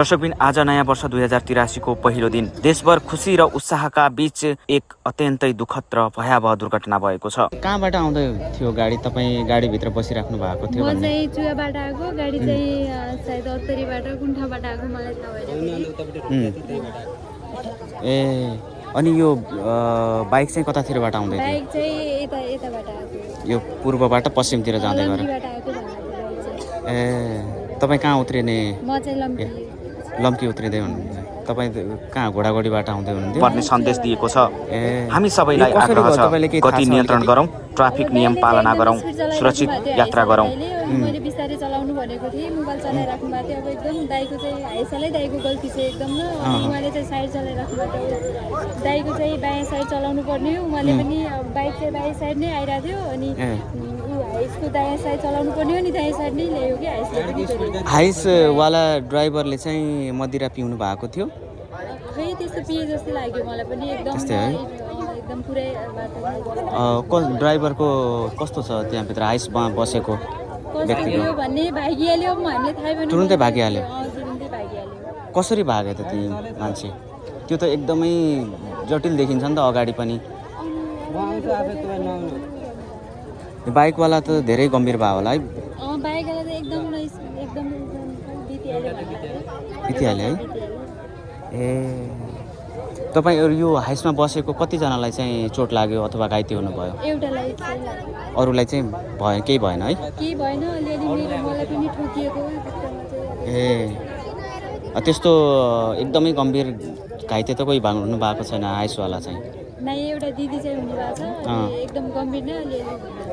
दर्शकबिन आज नयाँ वर्ष 2083 को पहिलो दिन देशभर खुशी र उत्साहका बीच एक अत्यन्तै दुःखद र भयावह दुर्घटना भएको छ। कहाँबाट आउँदै थियो गाडी? तपाईँ गाडीभित्र बसिराख्नु भएको थियो भन्ने? म चाहिँ चुयाबाट आएको, गाडी चाहिँ सायद अत्तरीबाट कुण्ठाबाट आएको, मलाई थाहा भएन। ए अनि यो बाइक चाहिँ कतातिरबाट आउँदै थियो? बाइक चाहिँ यताबाट आएको। यो पूर्वबाट पश्चिमतिर जाँदै गयो। ए तपाईँ कहाँ उत्रिने? म चाहिँ लम्की उत्रिँदै हुनुहुन्छ। तपाईँ कहाँ घोडागाडीबाट आउँदै हुनुहुन्थ्यो? पर्ने सन्देश दिएको छ। हामी सबैलाई आग्रह छ, गति नियन्त्रण गरौँ, ट्राफिक नियम पालना गरौँ, सुरक्षित यात्रा गरौँ। मैले बिस्तारै चलाउनु भनेको थिएँ, मोबाइल चलाइराख्नु भएको थियो। अब एकदम दाइको चाहिँ हाइसालै दाइको गल्ती छ एकदम न। उहाँले चाहिँ साइड चलाइराख्नु भएको थियो। दाइको चाहिँ बायाँ साइड चलाउनु पर्ने हो, उहाँले पनि बाइक चाहिँ बायाँ साइड नै आइरहेको थियो। अनि हाइसको दायाँ साइड चलाउनु पर्ने हो नि, दायाँ साइड नै ल्यायो कि हाइसले। हाइसवाला ड्राइभरले चाहिँ मदिरा पिउनु भएको थियो? खै त्यस्तो पिए जस्तो लाग्यो मलाई पनि। एकदम पुरै ड्राइभरको कस्तो छ त्यहाँभित्र हाइसमा बसेको व्यक्तिको? भन्ने भागिहाल्यो, हामीले थाहै पनि तुरुन्तै भागिहाल्यो। तुरुन्तै भागिहाल्यो। कसरी भाग्यो त ती मान्छे? त्यो त एकदमै जटिल देखिन्छ नि त अगाडि पनि। बाइकवाला त धेरै गम्भीर भयो होला है? बाइकवाला त एकदम बितिहाल्यो है? ए तपाईँ यो हाइसमा बसेको कतिजनालाई चाहिँ चोट लाग्यो अथवा घाइते हुनुभयो? एउटालाई। अरूलाई चाहिँ भयो? केही भएन है? केही भएन, अलिअलि मलाई पनि ठोकिएको। ए त्यस्तो एकदमै गम्भीर घाइते त कोही हुनु भएको छैन हाइसवाला चाहिँ? नै, एउटा दिदी चाहिँ हुनु भएको छ, एकदम गम्भीर नै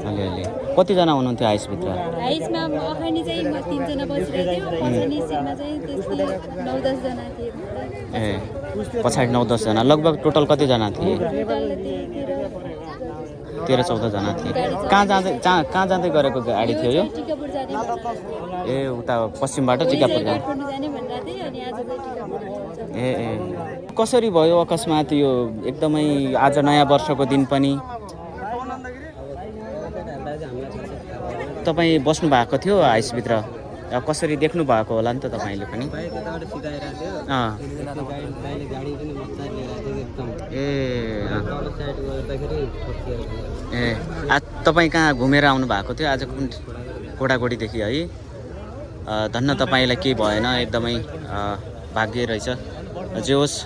अलिअलि। कतिजना हुनुहुन्थ्यो हाइसभित्र? हाइसमा अखानी चाहिँ 3 जना बसिरहेको थियो, पछाडि सिटमा चाहिँ त्यस्तै 9-10 जना थिए। ए पछाडि 9-10 जना। लगभग टोटल कतिजना थिए? 13-14 जना थिए। कहाँ जाँदै गरेको गाडी थियो यो? टिकापुर जाने। ए उता पश्चिमबाट टिकापुर जाने भनेर थिए, अनि आज चाहिँ टिकापुर जान्छ। ए कसरी भयो अकस्मात यो? एकदमै आज नयाँ वर्षको दिन पनि तपाईँ बस्नु भएको थियो हाइसभित्र, कसरी देख्नु भएको होला नि त तपाईँले पनि? ए तपाईँ कहाँ घुमेर आउनु भएको थियो आज? कुन घोडाघोडीदेखि है? धन्न तपाईँलाई केही भएन, एकदमै भाग्य रहेछ। जे होस्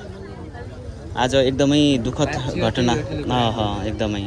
आज एकदमै दुःखद घटना। एकदमै